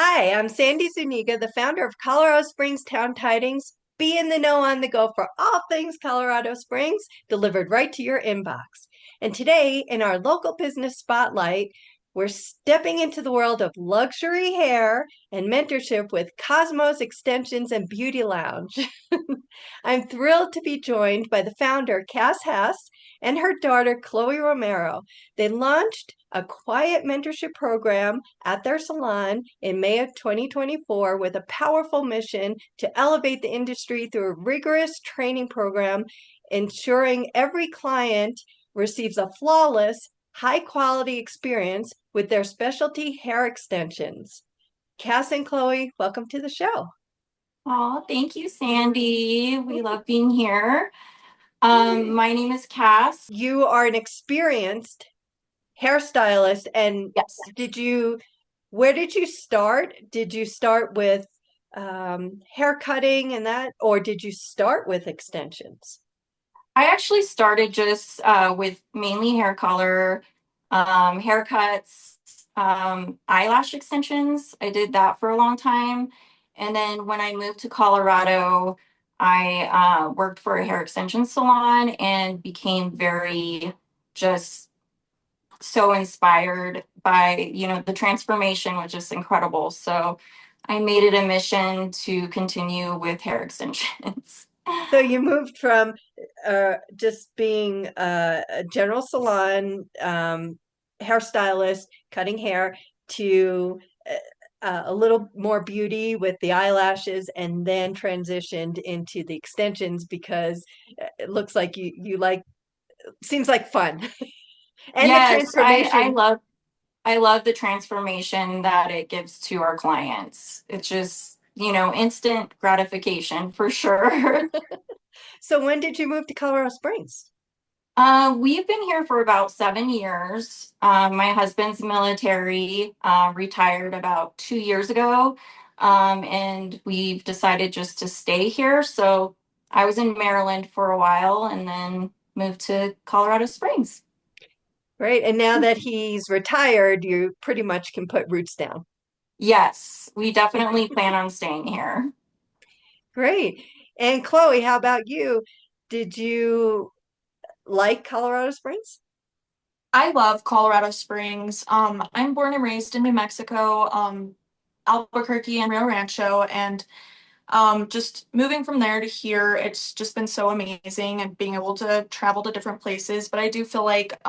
Hi, I'm Sandy Zuniga, the founder of Colorado Springs Town Tidings. Be in the know on the go for all things Colorado Springs, delivered right to your inbox. And today, in our local business spotlight, we're stepping into the world of luxury hair and mentorship with Cosmos Extensions and Beauty Lounge. I'm thrilled to be joined by the founder, Cass Hess, and her daughter, Chloe Romero. They launched a quiet mentorship program at their salon in May of 2024 with a powerful mission to elevate the industry through a rigorous training program, ensuring every client receives a flawless, high quality experience with their specialty hair extensions. Cass and Chloe, welcome to the show. Oh, thank you, Sandy. We love being here. My name is Cass. You are an experienced hairstylist, and Yes. did you where did you start? Did you start with hair cutting and that, or did you start with extensions? I actually started just with mainly hair color, haircuts, eyelash extensions. I did that for a long time. And then when I moved to Colorado, I worked for a hair extension salon and became very just so inspired by, the transformation was just incredible. So I made it a mission to continue with hair extensions. So you moved from just being a general salon hairstylist, cutting hair, to a little more beauty with the eyelashes, and then transitioned into the extensions because it looks like you like, seems like fun. And the Yes, I transformation. love I love the transformation that it gives to our clients. It's just, instant gratification for sure. So when did you move to Colorado Springs? We've been here for about 7 years. My husband's military, retired about 2 years ago, and we've decided just to stay here. So I was in Maryland for a while and then moved to Colorado Springs. Right. And now that he's retired, you pretty much can put roots down. Yes, we definitely plan on staying here. Great. And Chloe, how about you? Did you like Colorado Springs? I love Colorado Springs. I'm born and raised in New Mexico, Albuquerque and Rio Rancho, and just moving from there to here, it's just been so amazing and being able to travel to different places. But I do feel like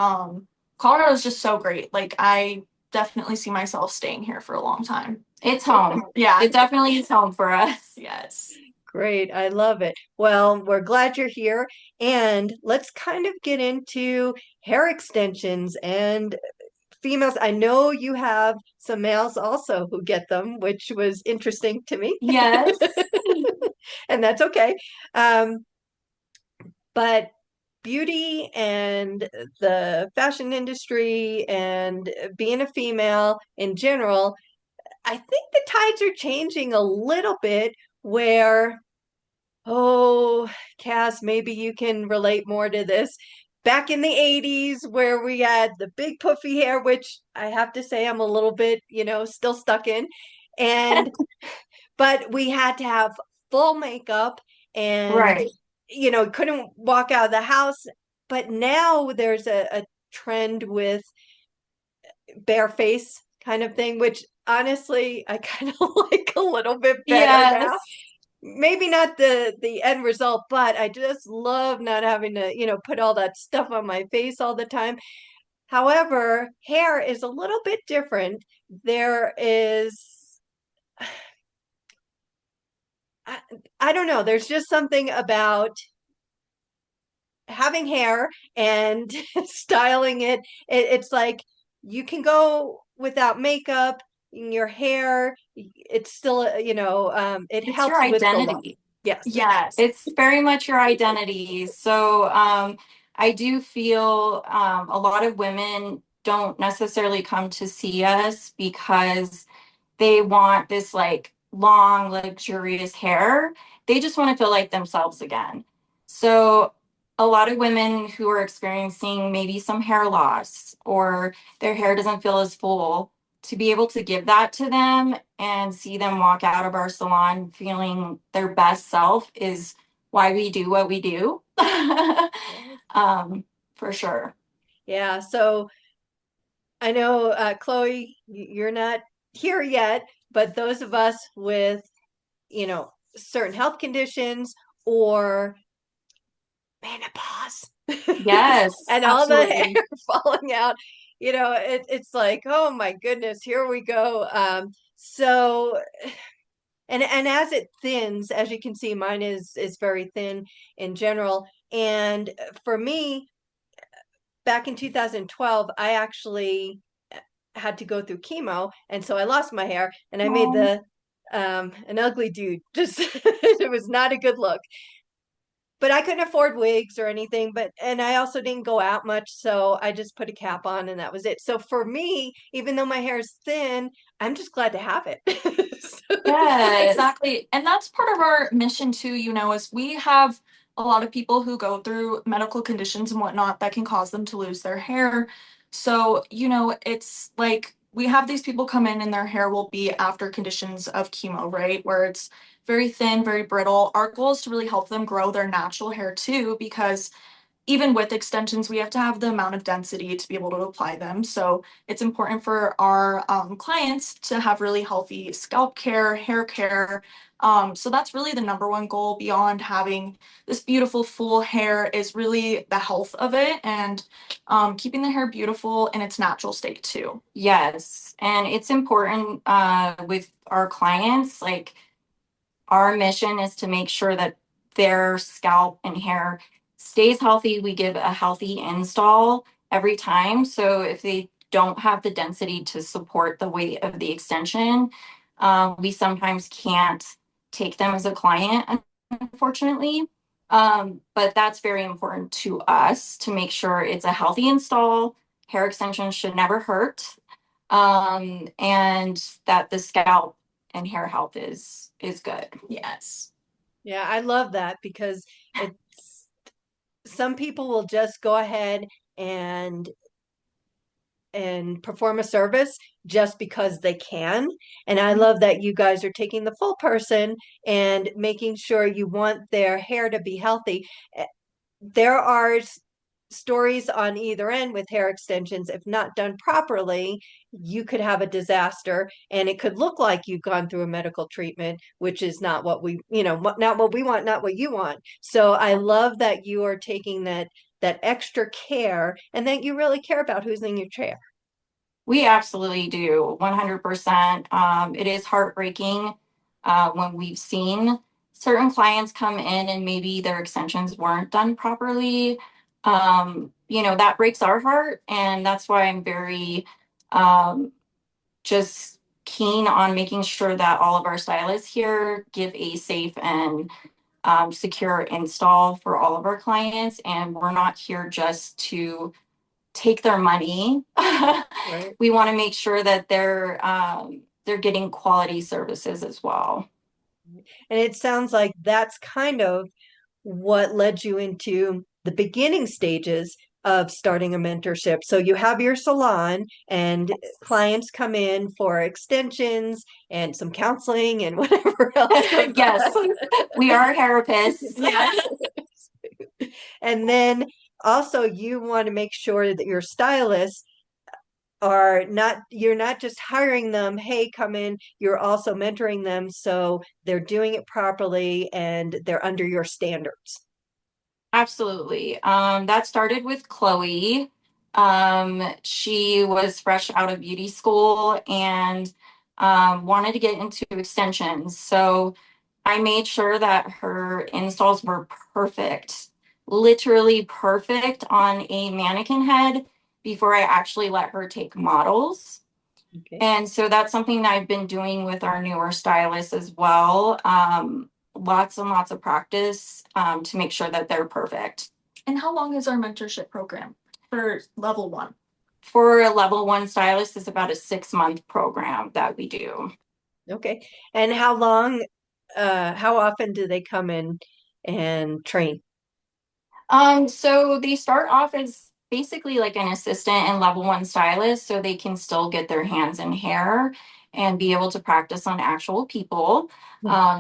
Colorado is just so great. Like I definitely see myself staying here for a long time. It's home. Yeah. It definitely is home for us. Yes. Great. I love it. Well, we're glad you're here. And let's kind of get into hair extensions and females. I know you have some males also who get them, which was interesting to me. Yes. And that's okay. Um, but beauty and the fashion industry and being a female in general, I think the tides are changing a little bit where, oh, Cass, maybe you can relate more to this. Back in the 80s, where we had the big puffy hair, which I have to say I'm a little bit, still stuck in. And, but we had to have full makeup and, Right. couldn't walk out of the house. But now there's a trend with bare face kind of thing, which honestly I kind of like a little bit better now. Yes. Maybe not the end result, but I just love not having to, put all that stuff on my face all the time. However, hair is a little bit different. There is, I, I don't know, there's just something about having hair and styling it. It's like you can go without makeup, your hair, it's still, it It's your helps with the look. identity. Yes. Yes. It's very much your identity. So I do feel a lot of women don't necessarily come to see us because they want this like long, luxurious hair. They just want to feel like themselves again. So a lot of women who are experiencing maybe some hair loss or their hair doesn't feel as full, to be able to give that to them and see them walk out of our salon feeling their best self is why we do what we do. For sure. Yeah. So I know, Chloe, you're not here yet, but those of us with, certain health conditions or menopause Yes, and all the hair Absolutely. falling out, it's like, oh my goodness, here we go. So and as it thins, as you can see, mine is very thin in general. And for me, back in 2012, I actually had to go through chemo, and so I lost my hair, and I made Um, an ugly dude. Just it was not a good look. But I couldn't afford wigs or anything, and I also didn't go out much, so I just put a cap on and that was it. So for me, even though my hair is thin, I'm just glad to have it. yes, exactly. And that's part of our mission too, is we have a lot of people who go through medical conditions and whatnot that can cause them to lose their hair. So, it's like we have these people come in and their hair will be after conditions of chemo, right? Where it's very thin, very brittle. Our goal is to really help them grow their natural hair too, because even with extensions, we have to have the amount of density to be able to apply them. So it's important for our clients to have really healthy scalp care, hair care. So that's really the number one goal beyond having this beautiful full hair is really the health of it and keeping the hair beautiful in its natural state too. yes. And it's important with our clients, like our mission is to make sure that their scalp and hair stays healthy. We give a healthy install every time. So if they don't have the density to support the weight of the extension, we sometimes can't take them as a client, unfortunately. But that's very important to us to make sure it's a healthy install. Hair extensions should never hurt. And that the scalp and hair health is good. Yes. Yeah, I love that because it's some people will just go ahead and perform a service just because they can. And I love that you guys are taking the full person and making sure you want their hair to be healthy. There are stories on either end with hair extensions. If not done properly, you could have a disaster and it could look like you've gone through a medical treatment, which is not what we, not what we want, not what you want. So I love that you are taking that extra care and that you really care about who's in your chair. We absolutely do, 100%. It is heartbreaking when we've seen certain clients come in and maybe their extensions weren't done properly. That breaks our heart, and that's why I'm very just keen on making sure that all of our stylists here give a safe and secure install for all of our clients. And we're not here just to take their money. Right. We want to make sure that they're getting quality services as well. And it sounds like that's kind of what led you into the beginning stages of starting a mentorship. So you have your salon and clients come in for extensions and some counseling and whatever else goes Yes, on. we are therapists. Yes. And then also you want to make sure that your stylists are not, you're not just hiring them, hey, come in, you're also mentoring them so they're doing it properly and they're under your standards. Absolutely. That started with Chloe. She was fresh out of beauty school and wanted to get into extensions. So I made sure that her installs were perfect, literally perfect on a mannequin head before I actually let her take models. Okay. And so that's something that I've been doing with our newer stylists as well. Lots and lots of practice to make sure that they're perfect. And how long is our mentorship program for level one? For a level one stylist, it's about a 6-month program that we do. Okay. And how often do they come in and train? So they start off as basically like an assistant and level one stylist, so they can still get their hands in hair and be able to practice on actual people.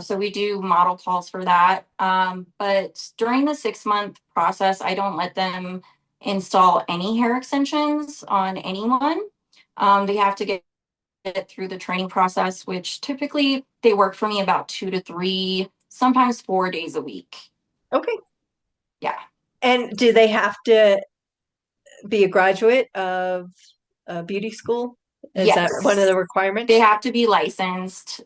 So we do model calls for that. But during the 6 month process, I don't let them install any hair extensions on anyone. They have to get through the training process, which typically they work for me about 2 to 3, sometimes 4 days a week. Okay. Yeah. And do they have to be a graduate of beauty school? Is that one of Yes. the requirements? They have to be licensed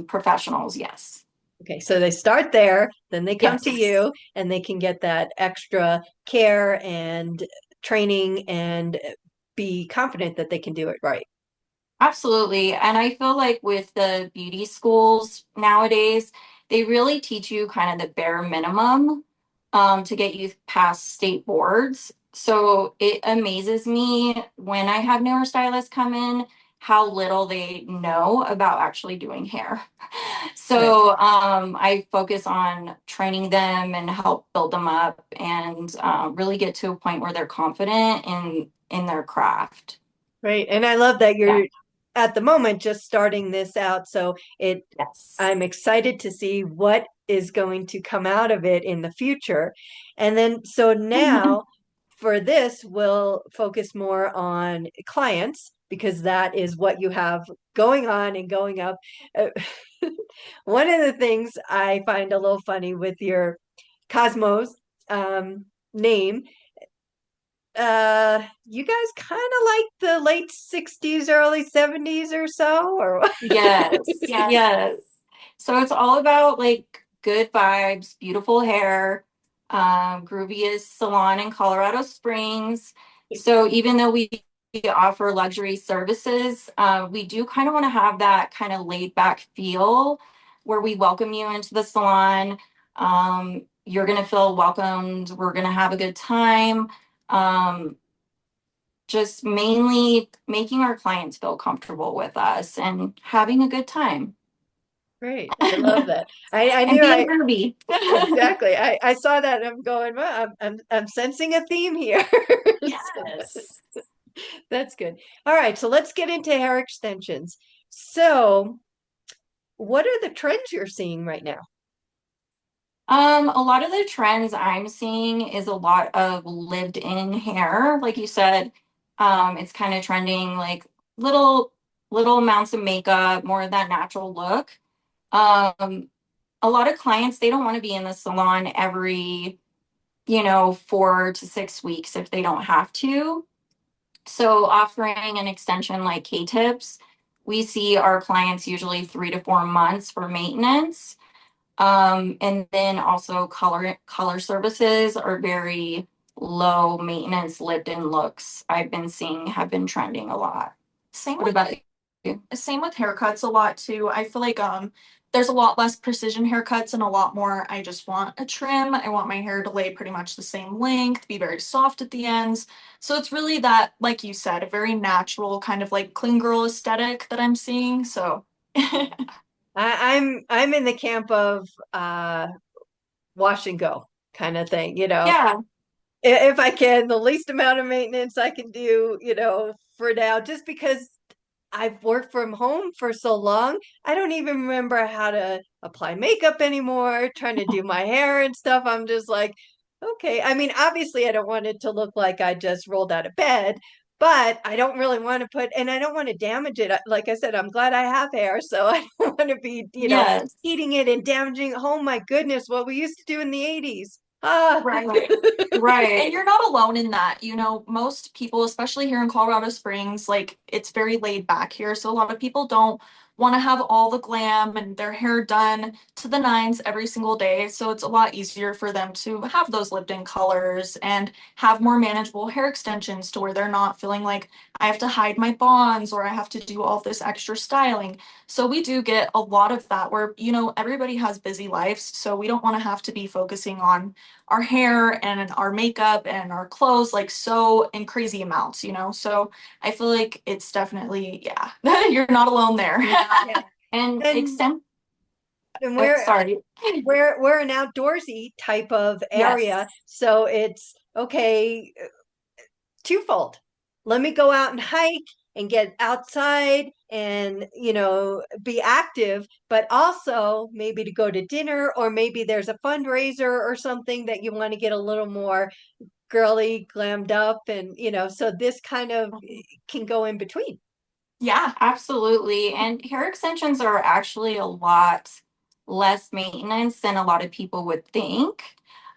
professionals. Yes. Okay, so they start there, then they come to Yes. you, and they can get that extra care and training and be confident that they can do it right. Absolutely. And I feel like with the beauty schools nowadays, they really teach you kind of the bare minimum to get you past state boards. So it amazes me when I have newer stylists come in how little they know about actually doing hair. Right. So I focus on training them and help build them up and really get to a point where they're confident in their craft. Right. And I love that Yeah. you're at the moment just starting this out. So Yes. I'm excited to see what is going to come out of it in the future. And then, so now for this, we'll focus more on clients because that is what you have going on and going up. Uh, One of the things I find a little funny with your Cosmos name, you guys kind of like the late 60s, early 70s or so, or what? Yes, Yes. yes. So it's all about like good vibes, beautiful hair, grooviest salon in Colorado Springs. So even though we offer luxury services, we do kind of want to have that kind of laid back feel where we welcome you into the salon. You're going to feel welcomed. We're going to have a good time. Um, just mainly making our clients feel comfortable with us and having a good time. Great. I love that. I And knew being I groovy. exactly. I saw that and I'm going, well, I'm sensing a theme here. Yes. That's good. All right, so let's get into hair extensions. So, what are the trends you're seeing right now? A lot of the trends I'm seeing is a lot of lived in hair. Like you said, it's kind of trending like little little amounts of makeup, more of that natural look. Um, a lot of clients, they don't want to be in the salon every, 4 to 6 weeks if they don't have to. So offering an extension like K-tips, we see our clients usually 3 to 4 months for maintenance. And then also color services are very low maintenance lived-in looks. I've been seeing have been trending a lot. Same What with about you? same with haircuts a lot too. I feel like there's a lot less precision haircuts and a lot more I just want a trim. I want my hair to lay pretty much the same length, be very soft at the ends. So it's really that, like you said, a very natural kind of like clean girl aesthetic that I'm seeing. So I'm in the camp of wash and go kind of thing, Yeah. If I can, the least amount of maintenance I can do, for now, just because I've worked from home for so long, I don't even remember how to apply makeup anymore, trying to do my hair and stuff. I'm just like, okay. I mean, obviously, I don't want it to look like I just rolled out of bed, but I don't really want to and I don't want to damage it. Like I said, I'm glad I have hair, so I don't want to be, Yes. heating it and damaging. Oh my goodness, what we used to do in the 80s. Ah. right. And Right. you're not alone in that. Most people, especially here in Colorado Springs, like it's very laid back here. So a lot of people don't want to have all the glam and their hair done to the nines every single day. So it's a lot easier for them to have those lived in colors and have more manageable hair extensions to where they're not feeling like I have to hide my bonds or I have to do all this extra styling. So we do get a lot of that where, everybody has busy lives. So we don't want to have to be focusing on our hair and our makeup and our clothes like so in crazy amounts. So I feel like it's definitely, yeah, you're not alone there. Yeah. And And extend and we're sorry. we're an outdoorsy type of Yes. area, so it's okay. twofold. Let me go out and hike and get outside and, be active, but also maybe to go to dinner, or maybe there's a fundraiser or something that you want to get a little more girly glammed up. And, so this kind of can go in between. Yeah, absolutely. And hair extensions are actually a lot less maintenance than a lot of people would think.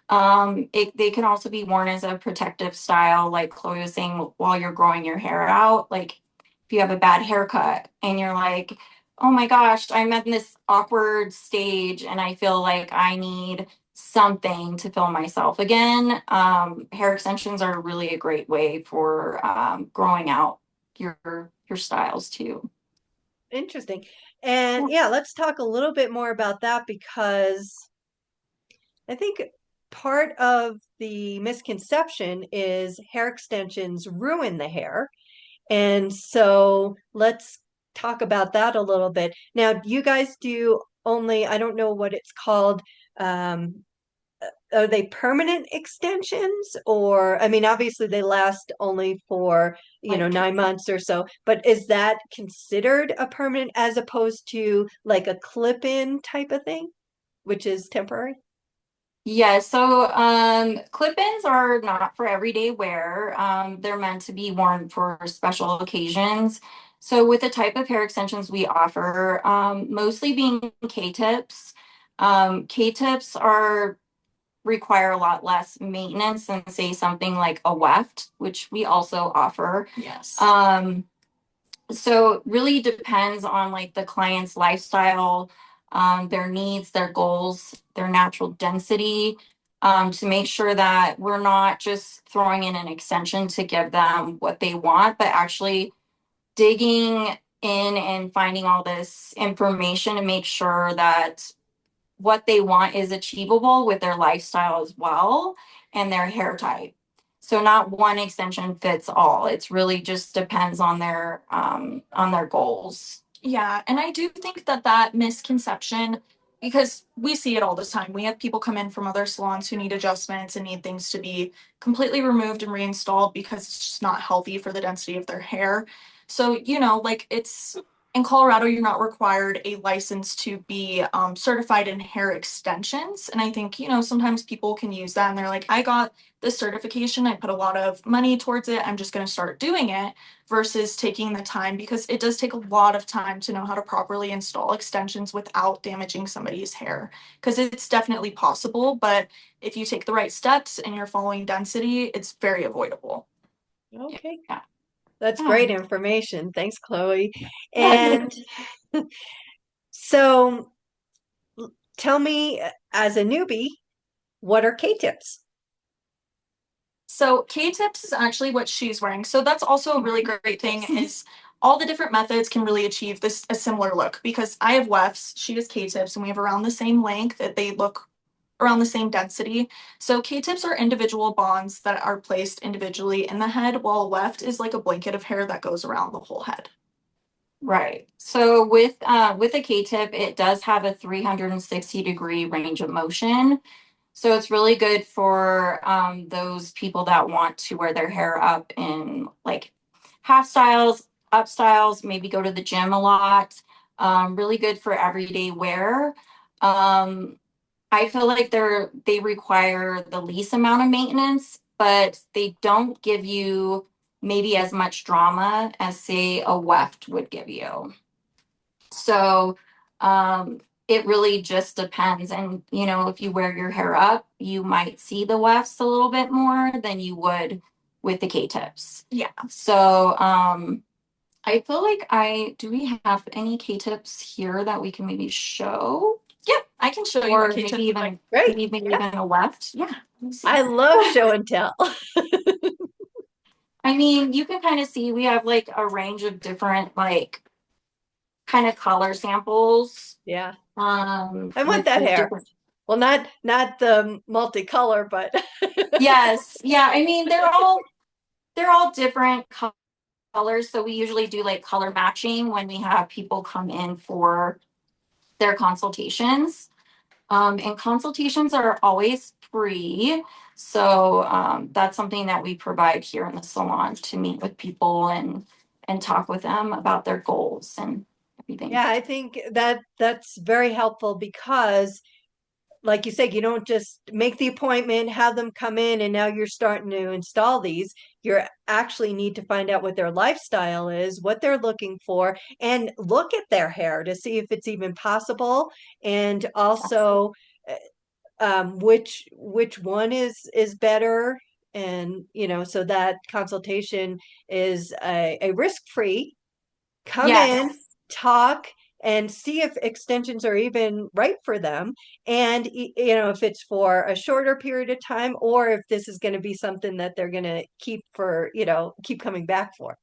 They can also be worn as a protective style, like Chloe was saying, while you're growing your hair out. Like if you have a bad haircut and you're like, oh my gosh, I'm at this awkward stage and I feel like I need something to feel myself again. Hair extensions are really a great way for growing out your styles too. Interesting. And yeah, let's talk a little bit more about that, because I think part of the misconception is hair extensions ruin the hair. And so let's talk about that a little bit. Now, you guys do only, I don't know what it's called. Are they permanent extensions? Or, I mean, obviously they last only for, Like, 9 months or so, but is that considered a permanent as opposed to like a clip-in type of thing, which is temporary? yeah, so clip-ins are not for everyday wear. They're meant to be worn for special occasions. So with the type of hair extensions we offer, mostly being K-tips. K-tips are require a lot less maintenance than say something like a weft, which we also offer. Yes. So it really depends on like the client's lifestyle, their needs, their goals, their natural density, to make sure that we're not just throwing in an extension to give them what they want, but actually digging in and finding all this information to make sure that what they want is achievable with their lifestyle as well and their hair type. So not one extension fits all. It's really just depends on their goals. Yeah, and I do think that that misconception, because we see it all the time. We have people come in from other salons who need adjustments and need things to be completely removed and reinstalled because it's just not healthy for the density of their hair. So, like it's in Colorado, you're not required a license to be certified in hair extensions. And I think, sometimes people can use that and they're like, I got this certification, I put a lot of money towards it, I'm just going to start doing it, versus taking the time, because it does take a lot of time to know how to properly install extensions without damaging somebody's hair. Because it's definitely possible, but if you take the right steps and you're following density, it's very avoidable. Okay. Yeah. That's Yeah. great information. Thanks, Chloe. And so tell me, as a newbie, what are K-tips? So K-tips is actually what she's wearing. So that's also a really great thing, is all the different methods can really achieve this a similar look, because I have wefts, she has K-tips, and we have around the same length, that they look around the same density. So K-tips are individual bonds that are placed individually in the head, while a weft is like a blanket of hair that goes around the whole head. Right. So with a K-tip, it does have a 360-degree range of motion. So it's really good for those people that want to wear their hair up in like half styles, up styles, maybe go to the gym a lot. Really good for everyday wear. I feel like they require the least amount of maintenance, but they don't give you maybe as much drama as say a weft would give you. So it really just depends. And if you wear your hair up, you might see the wefts a little bit more than you would with the K-tips. Yeah. So I feel like do we have any K-tips here that we can maybe show? Yep, I can show you Or a K-tip. maybe even Great. maybe even a weft. Yeah. Let me see. I love show and tell. I mean, you can kind of see we have like a range of different like kind of color samples. Yeah. I I want that hair. Well, not the multicolor, but Yes. Yeah. I mean, they're all different colors. So we usually do like color matching when we have people come in for their consultations. And consultations are always free. So that's something that we provide here in the salon to meet with people and talk with them about their goals and everything. Yeah, I think that's very helpful because, like you said, you don't just make the appointment, have them come in, and now you're starting to install these. You actually need to find out what their lifestyle is, what they're looking for, and look at their hair to see if it's even possible, and also which one is better. And so that consultation is a risk-free. Come in, Yes. talk, and see if extensions are even right for them. And, if it's for a shorter period of time or if this is going to be something that they're going to keep coming back for.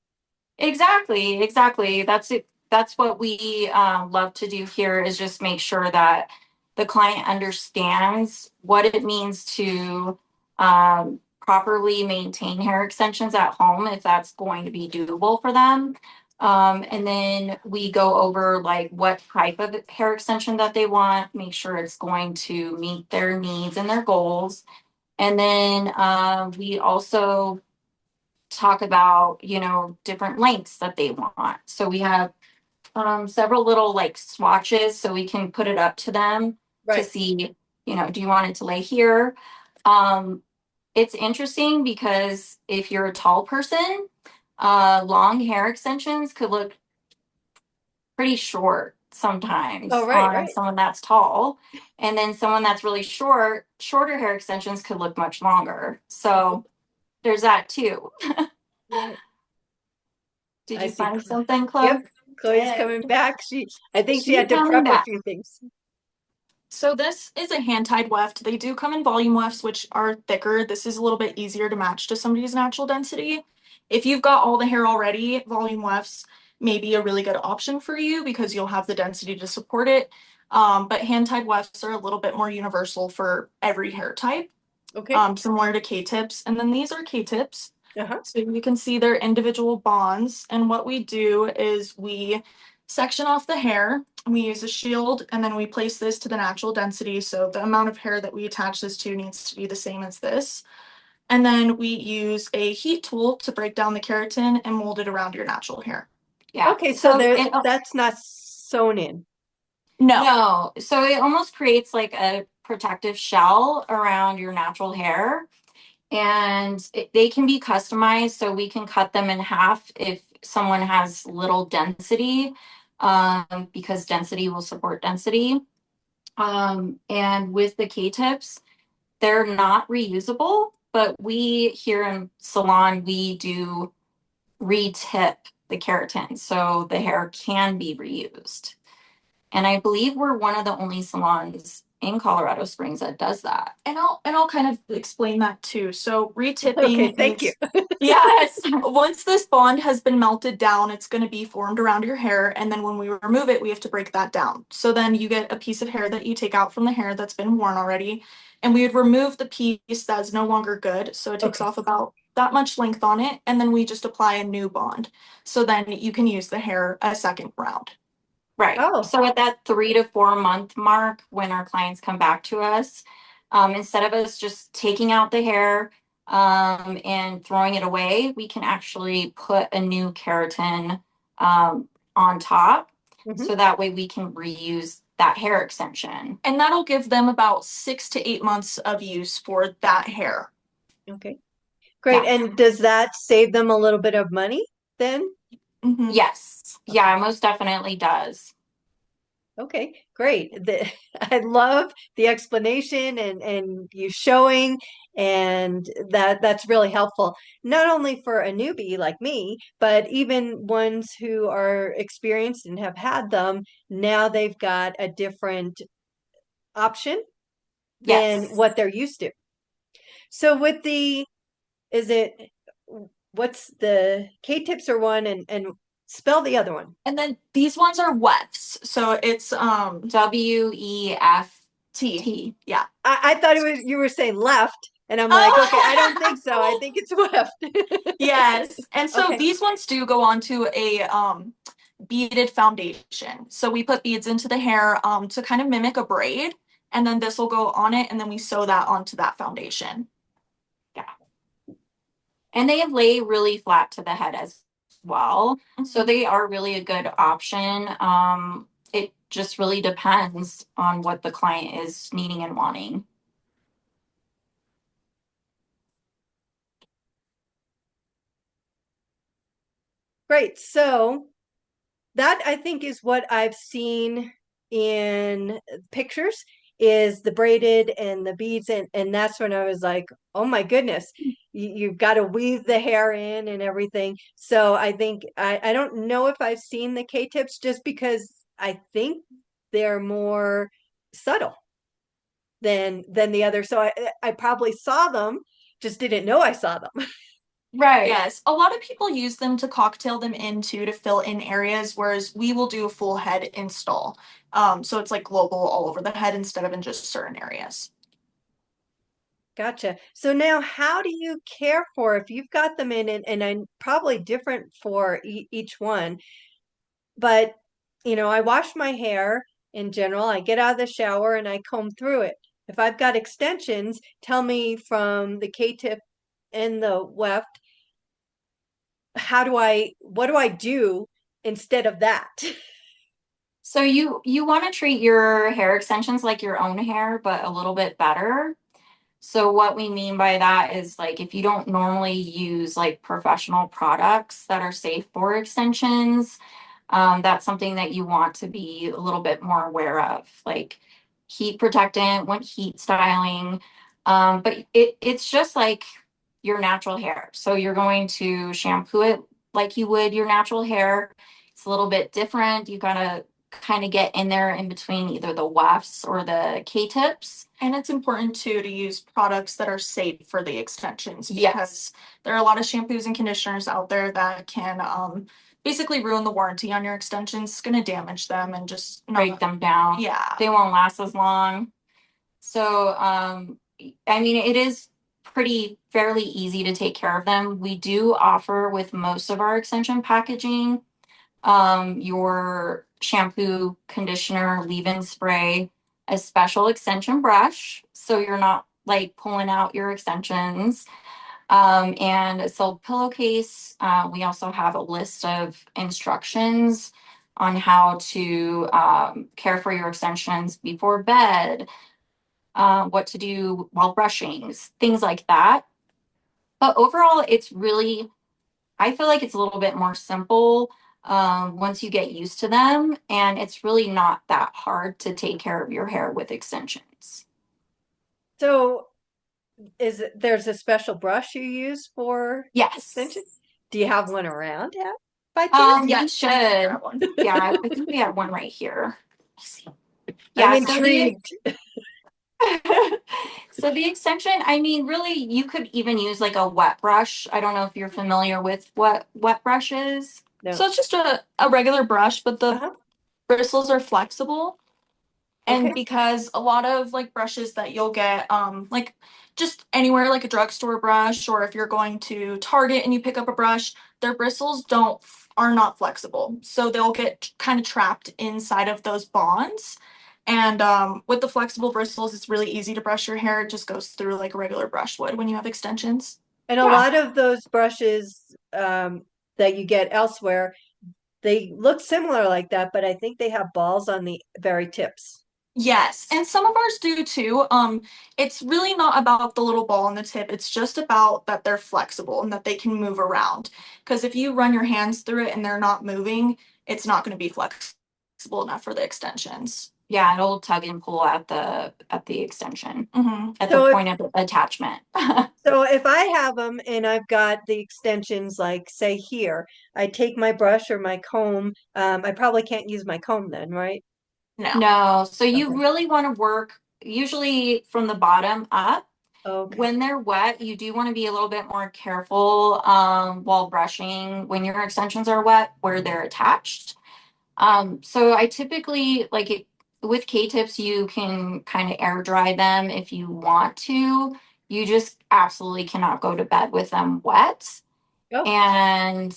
Exactly, exactly. That's it. That's what we love to do here is just make sure that the client understands what it means to properly maintain hair extensions at home if that's going to be doable for them. And then we go over like what type of hair extension that they want, make sure it's going to meet their needs and their goals. And then we also talk about, different lengths that they want. So we have several little like swatches so we can put it up to them to Right. see, do you want it to lay here? Um, it's interesting because if you're a tall person, long hair extensions could look pretty short sometimes Oh, right, on right, someone that's tall. And then someone that's really shorter hair extensions could look much longer. So there's that too. right. Did I you see. find something, Chloe? Yep. Chloe's coming back. I think she She's had to coming prep a back. few things. So this is a hand-tied weft. They do come in volume wefts, which are thicker. This is a little bit easier to match to somebody's natural density. If you've got all the hair already, volume wefts may be a really good option for you because you'll have the density to support it. But hand-tied wefts are a little bit more universal for every hair type, Okay. similar to K-tips. And then these are K-tips. Uh-huh. So you can see their individual bonds. And what we do is we section off the hair. We use a shield and then we place this to the natural density. So the amount of hair that we attach this to needs to be the same as this. And then we use a heat tool to break down the keratin and mold it around your natural hair. Yeah. Okay, so So it, that's not sewn in. No. no, so it almost creates like a protective shell around your natural hair, and they can be customized. So we can cut them in half if someone has little density, because density will support density. And with the K-tips, they're not reusable, but we here in Salon, we do re-tip the keratin so the hair can be reused. And I believe we're one of the only salons in Colorado Springs that does that. And I'll kind of explain that too. So Okay, retipping thank you. means yes, once this bond has been melted down, it's going to be formed around your hair, and then when we remove it, we have to break that down. So then you get a piece of hair that you take out from the hair that's been worn already, and we would remove the piece that's no longer good. So it takes Okay. off about that much length on it, and then we just apply a new bond. So then you can use the hair a second round. Right. Oh, So at that 3 to 4 month mark, when our clients come back to us, instead of us just taking out the hair and throwing it away, we can actually put a new keratin on top. mhm. So that way we can reuse that hair extension. And that'll give them about 6 to 8 months of use for that hair. Okay. Great. Yeah. And does that save them a little bit of money then? Mhm. Yes. Yeah, most definitely does. Okay, great. I love the explanation and you showing, and that's really helpful, not only for a newbie like me, but even ones who are experienced and have had them. Now they've got a different option than Yes. what they're used to. So is it, what's the K-tips are one and spell the other one? And then these ones are wefts. So it's WEFT. Yeah. I thought you were saying left, and I'm like, okay, I don't think so. I Oh! think it's left. Yes. And so Okay. these ones do go onto a beaded foundation. So we put beads into the hair to kind of mimic a braid. and then this will go on it, and then we sew that onto that foundation. And they lay really flat to the head as well. So they are really a good option. It just really depends on what the client is needing and wanting. Great. So that I think is what I've seen in pictures is the braided and the beads, and that's when I was like, oh my goodness, you've got to weave the hair in and everything. So I think I don't know if I've seen the K-tips just because I think they're more subtle than the other. So I probably saw them, just didn't know I saw them. Right. Yes, a lot of people use them to cocktail them into to fill in areas, whereas we will do a full head install. So it's like global all over the head instead of in just certain areas. Gotcha. So now how do you care for if you've got them in and I'm probably different for each one, but I wash my hair in general. I get out of the shower and I comb through it. If I've got extensions, tell me from the K-tip and the weft, what do I do instead of that? So you want to treat your hair extensions like your own hair, but a little bit better. So what we mean by that is like if you don't normally use like professional products that are safe for extensions, that's something that you want to be a little bit more aware of, like heat protectant when heat styling. But it's just like your natural hair. So you're going to shampoo it like you would your natural hair. It's a little bit different. You gotta kind of get in there in between either the wefts or the K-tips. And it's important too to use products that are safe for the extensions because Yes. there are a lot of shampoos and conditioners out there that can basically ruin the warranty on your extensions. It's going to damage them and just Break them down. Yeah. They won't last as long. So, I mean, it is pretty fairly easy to take care of them. We do offer with most of our extension packaging, your shampoo, conditioner, leave-in spray, a special extension brush, so you're not like pulling out your extensions, and a silk pillowcase. We also have a list of instructions on how to care for your extensions before bed, what to do while brushing, things like that. But overall, it's really, I feel like it's a little bit more simple once you get used to them, and it's really not that hard to take care of your hair with extensions. So there's a special brush you use for Yes. extensions? Do you have one around by chance? You should. Yeah, I think we have one right here. Let's see. I'm Yeah, intrigued. So the extension, I mean, really, you could even use like a wet brush. I don't know if you're familiar with what wet brush is. No. So it's just a regular brush, but the Uh-huh. bristles are flexible. And Okay. because a lot of like brushes that you'll get, like just anywhere like a drugstore brush, or if you're going to Target and you pick up a brush, their bristles are not flexible. So they'll get kind of trapped inside of those bonds. And with the flexible bristles, it's really easy to brush your hair. It just goes through like a regular brush would when you have extensions. And a lot of those brushes that you get elsewhere, they look similar like that, but I think they have balls on the very tips. Yes, and some of ours do too. It's really not about the little ball on the tip. It's just about that they're flexible and that they can move around. Because if you run your hands through it and they're not moving, it's not going to be flexible enough for the extensions. Yeah, it'll tug and pull at the extension at So the if point of attachment. so if I have them and I've got the extensions like say here, I take my brush or my comb. I probably can't use my comb then, right? No. No, so you Okay. really want to work usually from the bottom up. Okay. When they're wet, you do want to be a little bit more careful while brushing when your extensions are wet where they're attached. So I typically like it with K-tips, you can kind of air dry them if you want to. You just absolutely cannot go to bed with them wet. Oh, And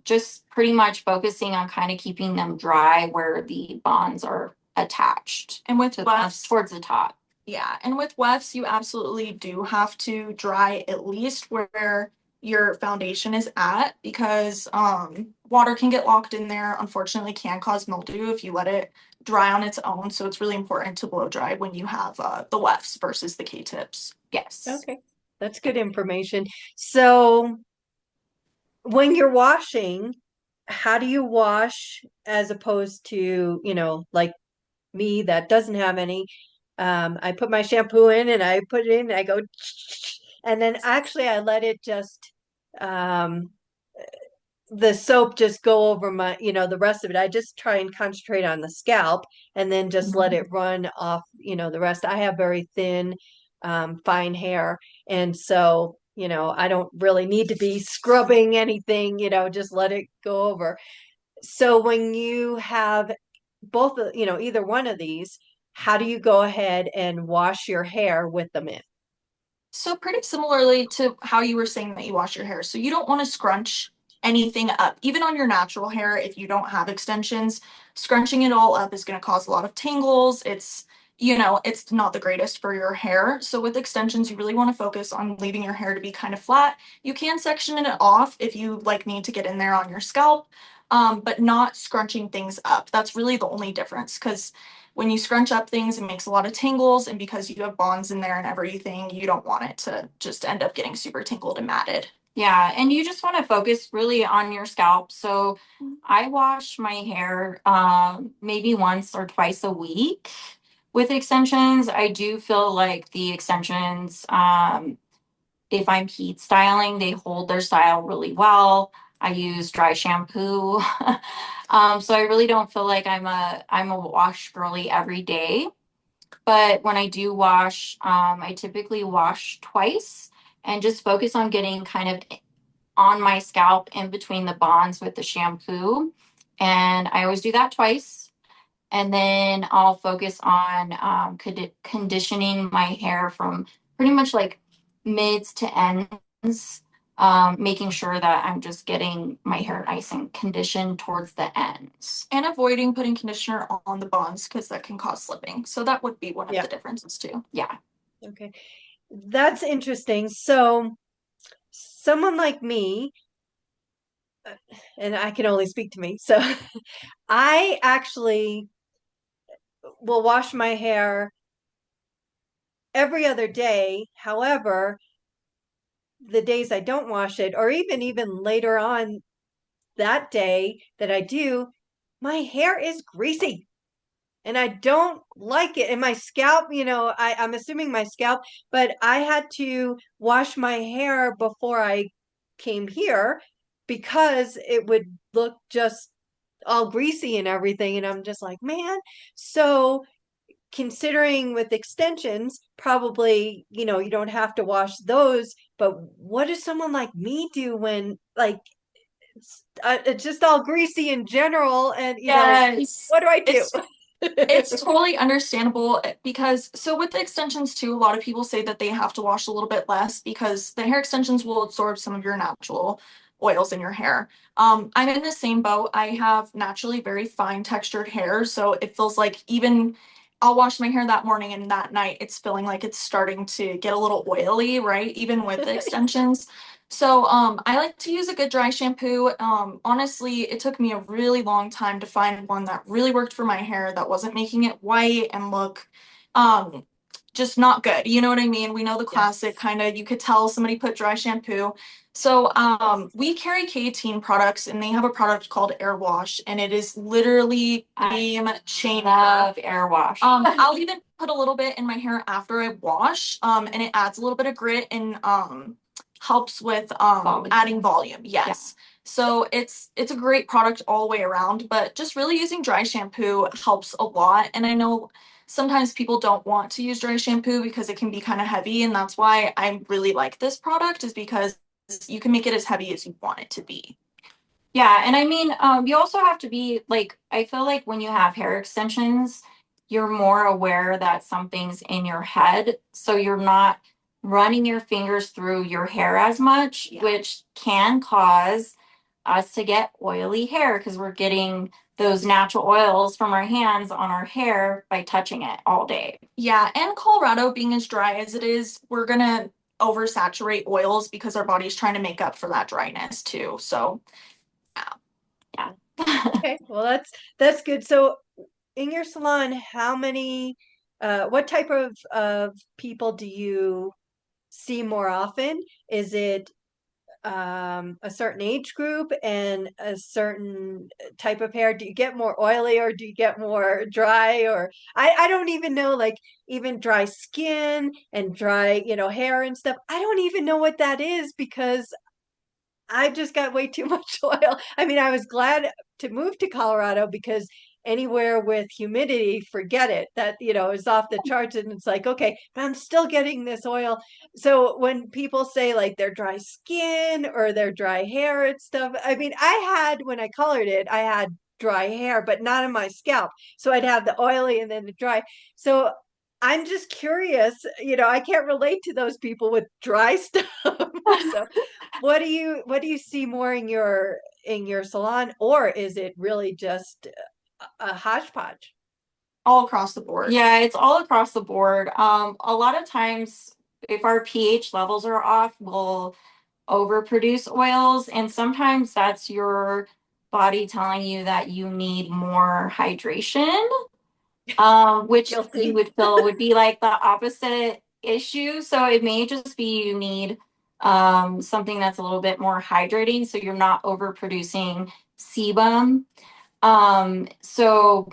just pretty much focusing on kind of keeping them dry where the bonds are attached And with wefts, towards the top. yeah, and with wefts, you absolutely do have to dry at least where your foundation is at, because water can get locked in there, unfortunately can cause mildew if you let it dry on its own. So it's really important to blow dry when you have the wefts versus the K-tips. Yes. Okay, that's good information. So when you're washing, how do you wash as opposed to, like me that doesn't have any? I put my shampoo in and I put it in and I go, and then actually I let it just, um, the soap just go over my, the rest of it. I just try and concentrate on the scalp and then just let it run off, the rest. I have very thin, fine hair. And so, I don't really need to be scrubbing anything, just let it go over. So when you have both, either one of these, how do you go ahead and wash your hair with them in? So pretty similarly to how you were saying that you wash your hair. So you don't want to scrunch anything up. Even on your natural hair, if you don't have extensions, scrunching it all up is going to cause a lot of tangles. It's not the greatest for your hair. So with extensions, you really want to focus on leaving your hair to be kind of flat. You can section it off if you need to get in there on your scalp, but not scrunching things up. That's really the only difference, because when you scrunch up things, it makes a lot of tangles, and because you have bonds in there and everything, you don't want it to just end up getting super tangled and matted. Yeah, and you just want to focus really on your scalp. So I wash my hair maybe once or twice a week with extensions. I do feel like the extensions, if I'm heat styling, they hold their style really well. I use dry shampoo. So I really don't feel like I'm a wash girly every day. But when I do wash, I typically wash twice and just focus on getting kind of on my scalp in between the bonds with the shampoo. And I always do that twice. And then I'll focus on conditioning my hair from pretty much like mids to ends, making sure that I'm just getting my hair nice and conditioned towards the ends. And avoiding putting conditioner on the bonds, because that can cause slipping. So that would be one of the differences too. Yeah. Okay. That's interesting. So someone like me, and I can only speak to me. So I actually will wash my hair every other day. However, the days I don't wash it, or even later on that day that I do, my hair is greasy. And I don't like it. And my scalp, I'm assuming my scalp, but I had to wash my hair before I came here because it would look just all greasy and everything. And I'm just like, man. So considering with extensions, probably, you don't have to wash those. But what does someone like me do when it's just all greasy in general? And, Yes. what do I do? It's totally understandable, because with the extensions too, a lot of people say that they have to wash a little bit less because the hair extensions will absorb some of your natural oils in your hair. I'm in the same boat. I have naturally very fine textured hair, so it feels like even I'll wash my hair that morning and that night it's feeling like it's starting to get a little oily, right? Even with the extensions. So I like to use a good dry shampoo. Honestly, it took me a really long time to find one that really worked for my hair, that wasn't making it white and look um just not good. You know what I mean? We know the classic kind of, you could tell somebody put dry shampoo. So we carry K18 products, and they have a product called Air Wash, and it is literally game changer. Love Air Wash. I'll even put a little bit in my hair after I wash, and it adds a little bit of grit and helps with adding volume. Yes. Yeah. So it's a great product all the way around, but just really using dry shampoo helps a lot. And I know sometimes people don't want to use dry shampoo because it can be kind of heavy, and that's why I really like this product, is because you can make it as heavy as you want it to be. Yeah, and I mean, you also have to be like, I feel like when you have hair extensions, you're more aware that something's in your head. So you're not running your fingers through your hair as much, which can cause us to get oily hair because we're getting those natural oils from our hands on our hair by touching it all day. Yeah, and Colorado being as dry as it is, we're gonna oversaturate oils because our body's trying to make up for that dryness too. So Yeah. Okay, well that's good. So in your salon, how many what type of people do you see more often? Is it a certain age group and a certain type of hair? Do you get more oily or do you get more dry? Or I don't even know, like even dry skin and dry, hair and stuff. I don't even know what that is because I just got way too much oil. I mean, I was glad to move to Colorado because anywhere with humidity, forget it. That, is off the charts. And it's like, okay, but I'm still getting this oil. So when people say like their dry skin or their dry hair and stuff, I mean, when I colored it, I had dry hair, but not on my scalp. So I'd have the oily and then the dry. So I'm just curious, I can't relate to those people with dry stuff. So what do you see more in your salon, or is it really just a hodgepodge? all across the board. Yeah, it's all across the board. A lot of times, if our pH levels are off, we'll overproduce oils, and sometimes that's your body telling you that you need more hydration, which you Guilty. would feel would be like the opposite issue. So it may just be you need something that's a little bit more hydrating, so you're not overproducing sebum. So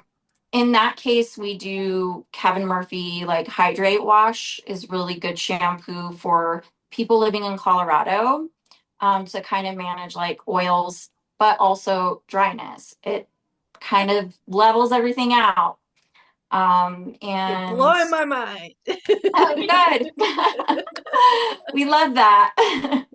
in that case, we do Kevin Murphy, like Hydrate Wash is really good shampoo for people living in Colorado, to kind of manage like oils, but also dryness. It kind of levels everything out. You're And blowing my mind. oh, good. We love that.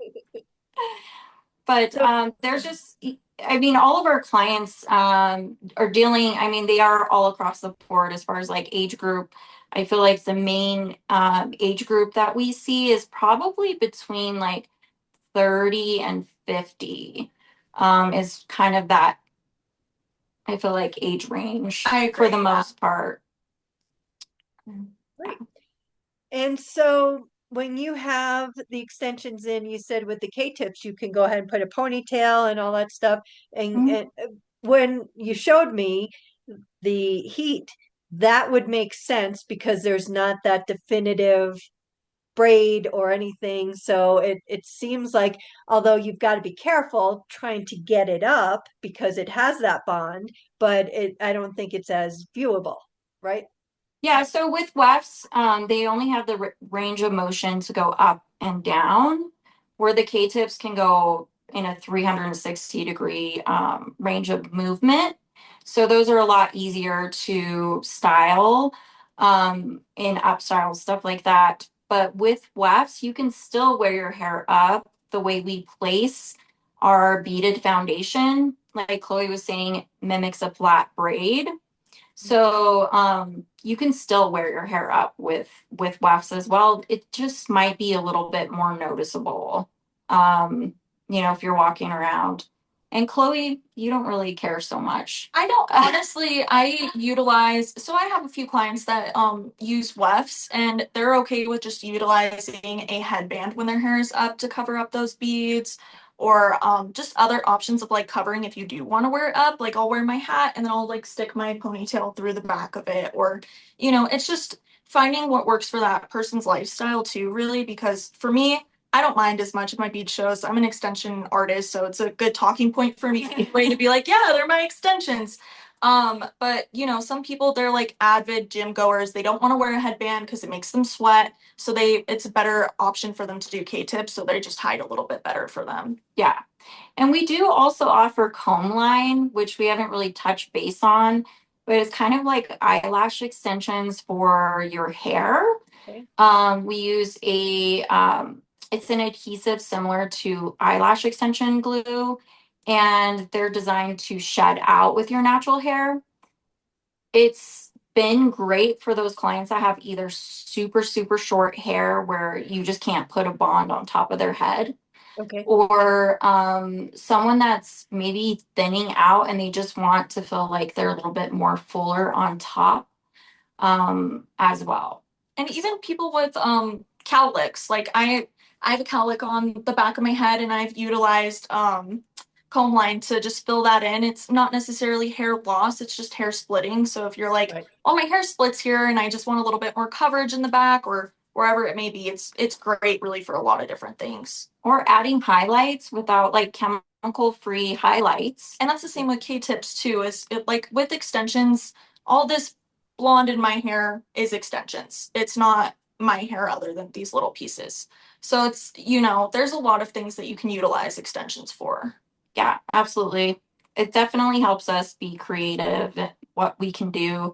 But So there's just, I mean, all of our clients are dealing, I mean, they are all across the board as far as like age group. I feel like the main age group that we see is probably between like 30 and 50, is kind of that, I feel like, age range I for the agree, yeah. most part. great. And so when you have the extensions in, you said with the K-tips, you can go ahead and put a ponytail and all that stuff. And, Mhm. and when you showed me the heat, that would make sense because there's not that definitive braid or anything. So it seems like, although you've got to be careful trying to get it up because it has that bond, but I don't think it's as viewable, right? Yeah, so with Wefts, they only have the range of motion to go up and down, where the K-tips can go in a 360-degree range of movement. So those are a lot easier to style, in upstyle, stuff like that. But with Wefts, you can still wear your hair up the way we place our beaded foundation. Like Chloe was saying, mimics a flat braid. So you can still wear your hair up with wefts as well. It just might be a little bit more noticeable, if you're walking around. And Chloe, you don't really care so much. I don't honestly, so I have a few clients that use wefts and they're okay with just utilizing a headband when their hair is up to cover up those beads, or just other options of like covering if you do want to wear it up. Like I'll wear my hat and then I'll like stick my ponytail through the back of it, or it's just finding what works for that person's lifestyle too, really, because for me, I don't mind as much of my bead shows. I'm an extension artist, so it's a good talking point for me anyway to be like, yeah, they're my extensions. But some people, they're like avid gym goers. They don't want to wear a headband because it makes them sweat. So it's a better option for them to do K-tips, so they just hide a little bit better for them. Yeah. And we do also offer Combline, which we haven't really touched base on, but it's kind of like eyelash extensions for your hair. Okay. We use it's an adhesive similar to eyelash extension glue, and they're designed to shed out with your natural hair. It's been great for those clients that have either super, super short hair where you just can't put a bond on top of their head. Okay. or someone that's maybe thinning out and they just want to feel like they're a little bit more fuller on top as well. And even people with cowlicks, like I have a cowlick on the back of my head, and I've utilized Combline to just fill that in. It's not necessarily hair loss, it's just hair splitting. So if you're like, Right. oh, my hair splits here and I just want a little bit more coverage in the back or wherever it may be, it's great really for a lot of different things. or adding highlights without like chemical free highlights. And that's the same with K-tips too, is it, like with extensions, all this blonde in my hair is extensions. It's not my hair other than these little pieces. So it's, there's a lot of things that you can utilize extensions for. Yeah, absolutely. It definitely helps us be creative at what we can do,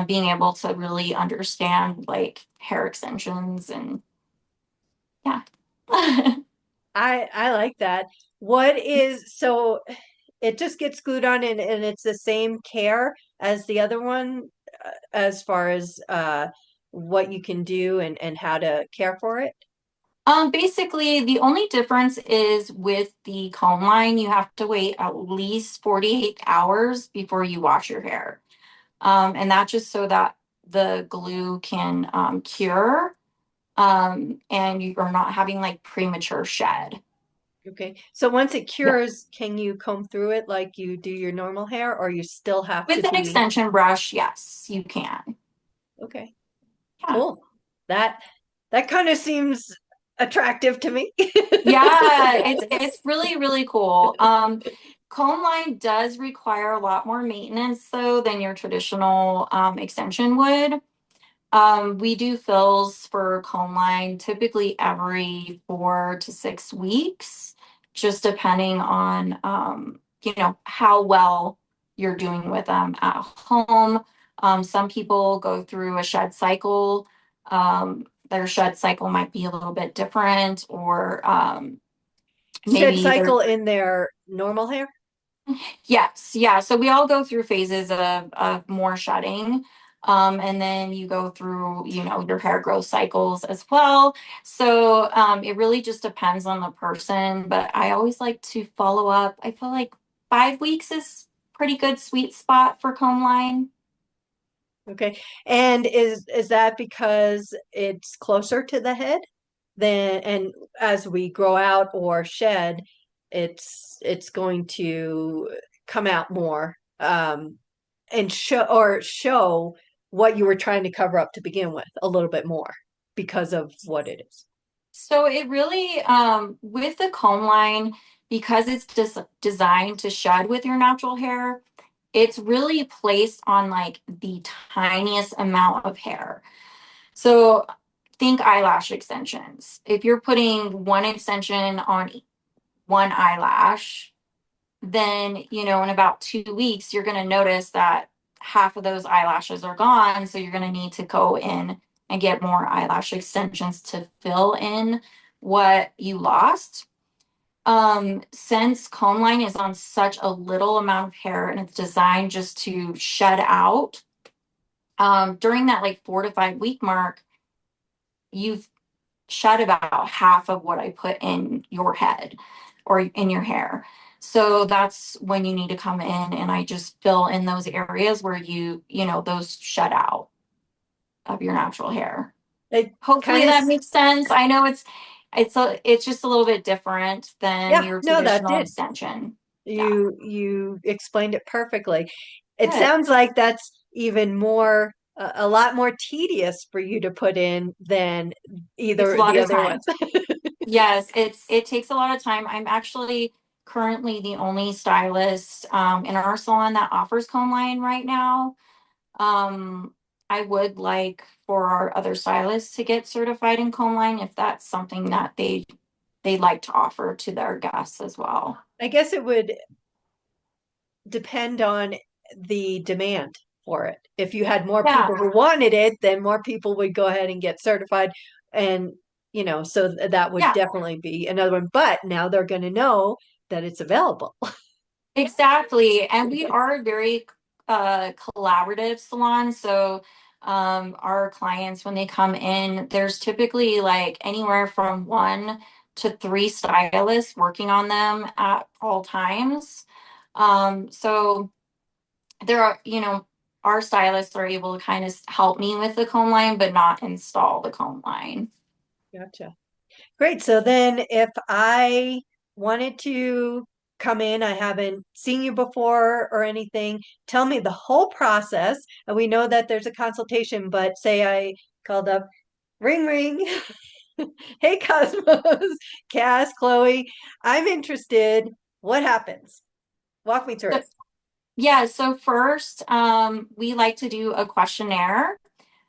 being able to really understand like hair extensions and yeah. I like that. What is so it just gets glued on and it's the same care as the other one as far as what you can do and how to care for it? Basically, the only difference is with the comb line, you have to wait at least 48 hours before you wash your hair. And that's just so that the glue can cure and you are not having like premature shed. Okay. So once it Yeah. cures, can you comb through it like you do your normal hair, or you still have to With an be extension brush, yes, you can. okay, Yeah. cool. That that kind of seems attractive to me. Yeah, it's really, really cool. Comb line does require a lot more maintenance though than your traditional extension would. We do fills for comb line typically every 4 to 6 weeks, just depending on how well you're doing with them at home. Some people go through a shed cycle. Their shed cycle might be a little bit different, or Shed maybe they're cycle in their normal hair? yes, yeah. So we all go through phases of more shedding. And then you go through, your hair growth cycles as well. So it really just depends on the person. But I always like to follow up. I feel like 5 weeks is pretty good sweet spot for comb line. Okay. And is that because it's closer to the head? Then and as we grow out or shed, it's going to come out more and show what you were trying to cover up to begin with a little bit more because of what it is. So it really, with the comb line, because it's just designed to shed with your natural hair, it's really placed on like the tiniest amount of hair. So think eyelash extensions. If you're putting one extension on one eyelash, then, in about 2 weeks, you're going to notice that half of those eyelashes are gone. So you're going to need to go in and get more eyelash extensions to fill in what you lost. Since comb line is on such a little amount of hair and it's designed just to shed out, during that like 4 to 5 week mark, you've shed about half of what I put in your head or in your hair. So that's when you need to come in and I just fill in those areas where those shed out of your natural hair. It Hopefully kind of that makes sense. I know it's just a little bit different than yeah, your no, that traditional did. extension. Yeah. You explained it perfectly. It Good. sounds like that's even more a lot more tedious for you to put in than Takes a either lot the of other time. ones. Yes, it takes a lot of time. I'm actually currently the only stylist in our salon that offers comb line right now. Um, I would like for our other stylists to get certified in comb line if that's something that they like to offer to their guests as well. I guess it would depend on the demand for it. If you had more Yeah, people who wanted it, then more people would go ahead and get certified. And, so that would yeah, definitely be another one. But now they're going to know that it's available. exactly. And we are a very collaborative salon. So our clients, when they come in, there's typically like anywhere from 1 to 3 stylists working on them at all times. So there are, our stylists are able to kind of help me with the comb line, but not install the comb line. Gotcha. Great. So then if I wanted to come in, I haven't seen you before or anything, tell me the whole process. And we know that there's a consultation, but say I called up, ring, ring. Hey, Cosmos, Cass, Chloe, I'm interested. What happens? Walk me through So, it. yeah, so first, we like to do a questionnaire.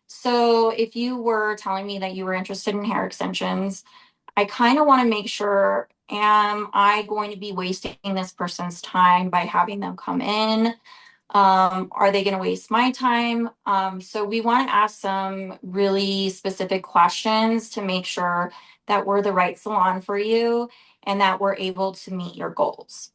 So if you were telling me that you were interested in hair extensions, I kind of want to make sure, am I going to be wasting this person's time by having them come in? Are they going to waste my time? So we want to ask some really specific questions to make sure that we're the right salon for you and that we're able to meet your goals.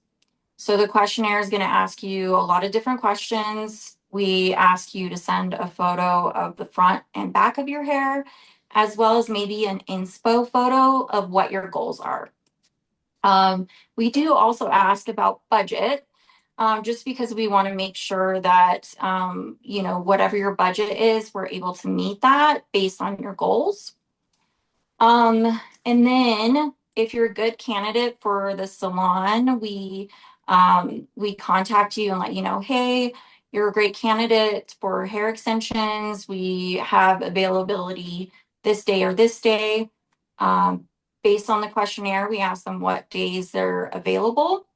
So the questionnaire is going to ask you a lot of different questions. We ask you to send a photo of the front and back of your hair, as well as maybe an inspo photo of what your goals are. We do also ask about budget, just because we want to make sure that, whatever your budget is, we're able to meet that based on your goals. And then if you're a good candidate for the salon, we contact you and let you know, hey, you're a great candidate for hair extensions. We have availability this day or this day. Based on the questionnaire, we ask them what days they're available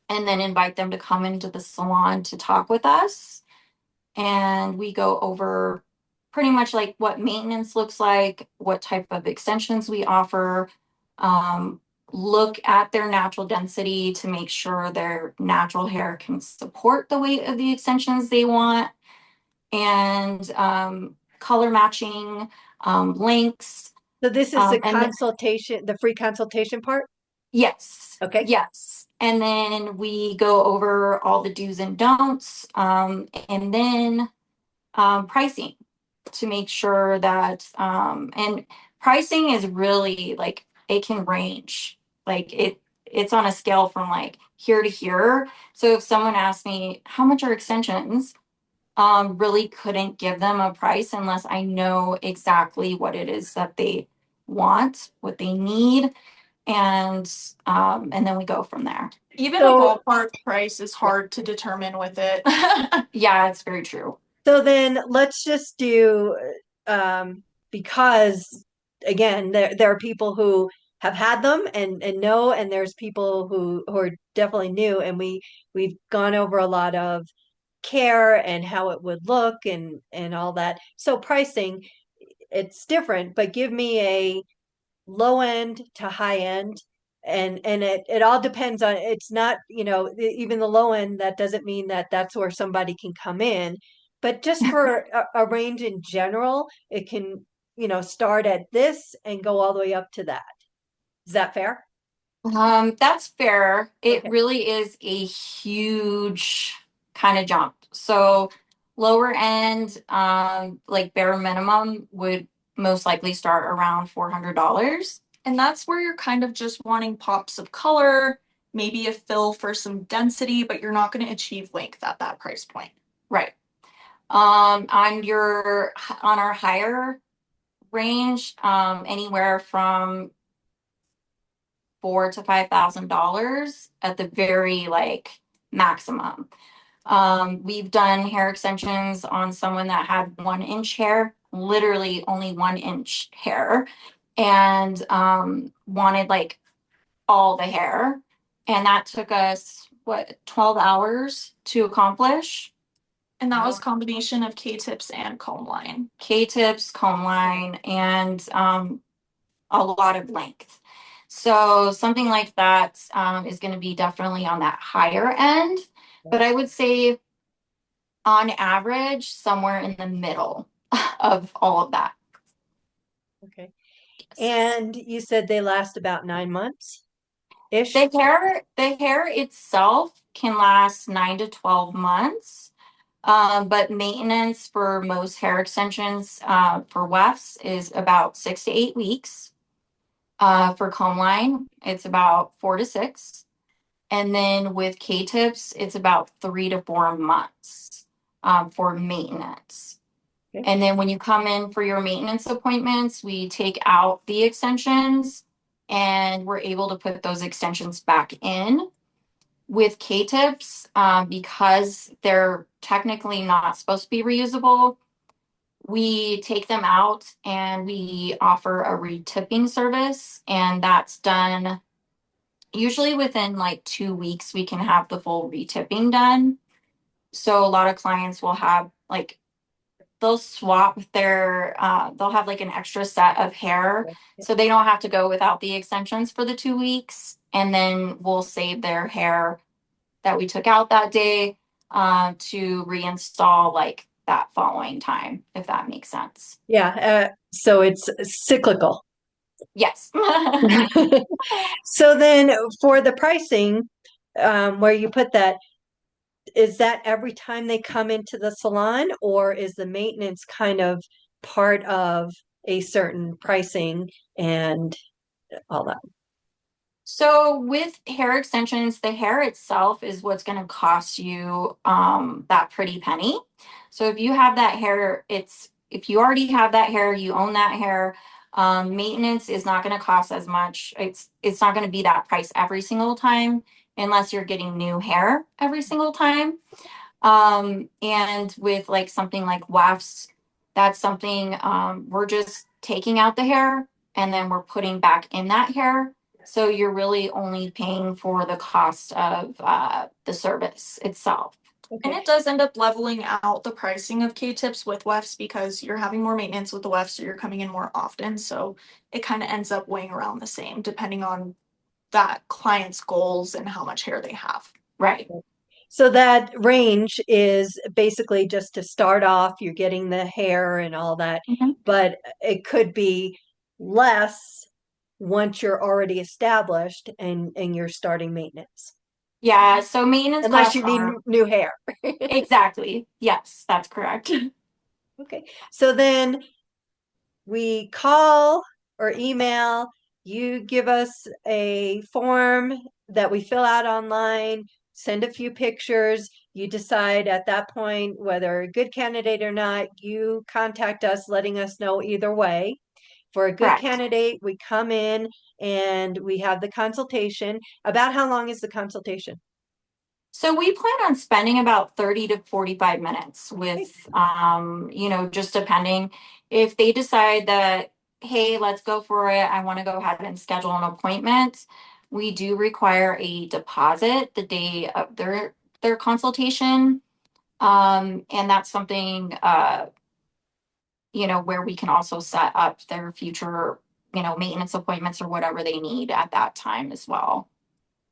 and then invite them to come into the salon to talk with us. And we go over pretty much like what maintenance looks like, what type of extensions we offer, look at their natural density to make sure their natural hair can support the weight of the extensions they want, and color matching, lengths. So this is the And consultation, the free consultation part? yes, Okay. yes. And then we go over all the do's and don'ts, and then pricing to make sure that, and pricing is really like, it can range. Like it's on a scale from like here to here. So if someone asks me, how much are extensions? Really couldn't give them a price unless I know exactly what it is that they want, what they need, and then we go from there. Even So- a ballpark price is hard to determine with it. Yeah, it's very true. So then let's just do, because again, there are people who have had them and know, and there's people who are definitely new, and we've gone over a lot of care and how it would look and all that. So pricing, it's different, but give me a low end to high end, and it all depends on, it's not, even the low end, that doesn't mean that that's where somebody can come in, but just for a range in general, it can, start at this and go all the way up to that. Is that fair? That's fair. It Okay. really is a huge kind of jump. So lower end, like bare minimum would most likely start around $400. And that's where you're kind of just wanting pops of color, maybe a fill for some density, but you're not going to achieve length at that price point. Right. On our higher range, anywhere from $4,000 to $5,000 at the very like maximum. We've done hair extensions on someone that had 1 inch hair, literally only 1 inch hair, and wanted like all the hair. And that took us, 12 hours to accomplish. And that was a combination of K-tips and Combline. K-tips, comb line, and a lot of length. So something like that is going to be definitely on that higher end. But I would say on average, somewhere in the middle of all of that. Okay. And you said they last about 9 months ish? The hair itself can last 9 to 12 months. But maintenance for most hair extensions for Wefts is about 6 to 8 weeks. For Combline, it's about 4 to 6. And then with K-tips, it's about 3 to 4 months for maintenance. Okay. And then when you come in for your maintenance appointments, we take out the extensions and we're able to put those extensions back in. With K-tips, because they're technically not supposed to be reusable, we take them out and we offer a retipping service, and that's done usually within like 2 weeks. We can have the full retipping done. So a lot of clients will have like they'll swap they'll have like an extra set of hair, so they don't have to go without the extensions for the 2 weeks, and then we'll save their hair that we took out that day to reinstall like that following time, if that makes sense. Yeah. So it's cyclical. Yes. So then for the pricing, where you put that, is that every time they come into the salon, or is the maintenance kind of part of a certain pricing and all that? So with hair extensions, the hair itself is what's going to cost you that pretty penny. So if you have that hair, if you already have that hair, you own that hair, maintenance is not going to cost as much. It's not going to be that price every single time unless you're getting new hair every single time. And with like something like wefts, that's something we're just taking out the hair and then we're putting back in that hair. So you're really only paying for the cost of the service itself. And it does end up leveling out the pricing of K-tips with Wefts because you're having more maintenance with the Wefts, so you're coming in more often. So it kind of ends up weighing around the same depending on that client's goals and how much hair they have. Right. So that range is basically just to start off, you're getting the hair and all that, Mhm. but it could be less once you're already established and you're starting maintenance. Yeah. So maintenance Unless costs you need are new hair. exactly. Yes, that's correct. Okay. So then we call or email, you give us a form that we fill out online, send a few pictures. You decide at that point whether a good candidate or not. You contact us, letting us know either way. For a good Correct. candidate, we come in and we have the consultation. About how long is the consultation? So we plan on spending about 30 to 45 minutes with, just depending if they decide that, hey, let's go for it. I want to go ahead and schedule an appointment. We do require a deposit the day of their consultation. And that's something, where we can also set up their future, maintenance appointments or whatever they need at that time as well.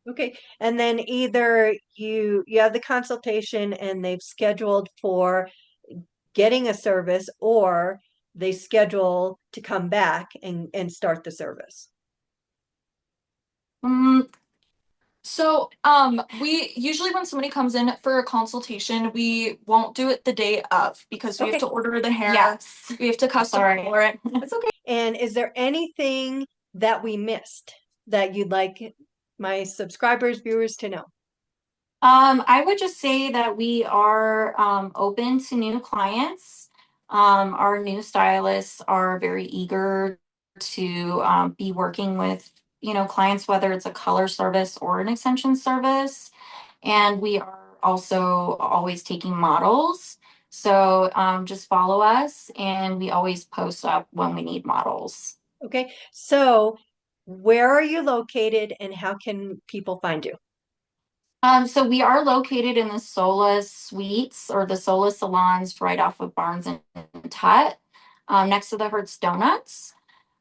Okay, and then either you have the consultation and they've scheduled for getting a service, or they schedule to come back and start the service. Mm, So, we usually when somebody comes in for a consultation, we won't do it the day of because we have Okay. to order the hair. yes. We have to custom Sorry. color it. It's okay. And is there anything that we missed that you'd like my subscribers, viewers to know? I would just say that we are open to new clients. Our new stylists are very eager to be working with, clients, whether it's a color service or an extension service. And we are also always taking models. So just follow us, and we always post up when we need models. Okay, so where are you located and how can people find you? So we are located in the Sola Suites or the Sola Salons right off of Barnes and Tut, next to the Hertz Donuts.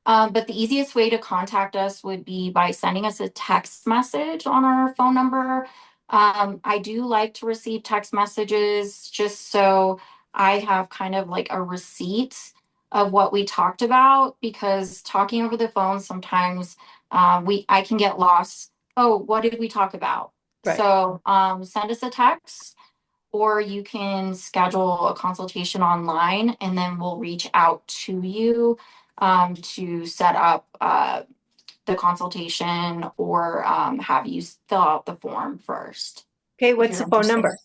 But the easiest way to contact us would be by sending us a text message on our phone number. I do like to receive text messages just so I have kind of like a receipt of what we talked about, because talking over the phone sometimes I can get lost. Oh, what did we talk about? Right. So send us a text, or you can schedule a consultation online and then we'll reach out to you to set up the consultation or have you fill out the form first. Okay, if what's you're the phone interested. number?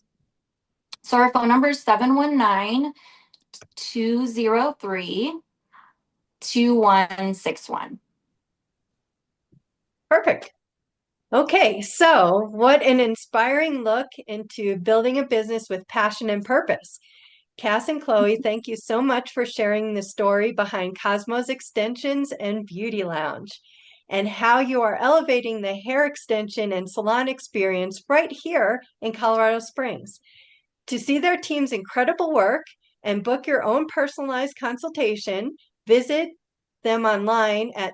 So our phone number is 719-203-2161. Perfect. Okay, so what an inspiring look into building a business with passion and purpose. Cass and Chloe, thank you so much for sharing the story behind Cosmos Extensions and Beauty Lounge and how you are elevating the hair extension and salon experience right here in Colorado Springs. To see their team's incredible work and book your own personalized consultation, visit them online at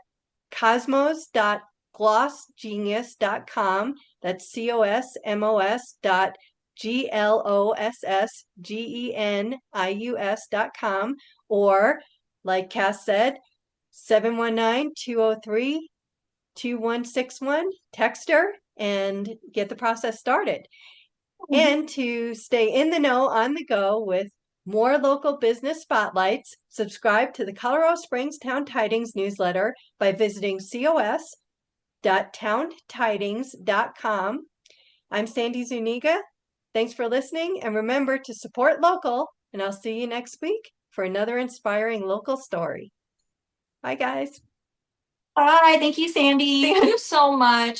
cosmos.glossgenius.com. That's COSMOS.GLOSSGENIUS.com, or like Cass said, 719-203-2161. Text her and get the process started. And to stay in the know on the go with more local business spotlights, subscribe to the Colorado Springs Town Tidings newsletter by visiting cos.towntidings.com. I'm Sandy Zuniga. Thanks for listening, and remember to support local, and I'll see you next week for another inspiring local story. Bye, guys. Bye. Thank you, Sandy. Thank you so much.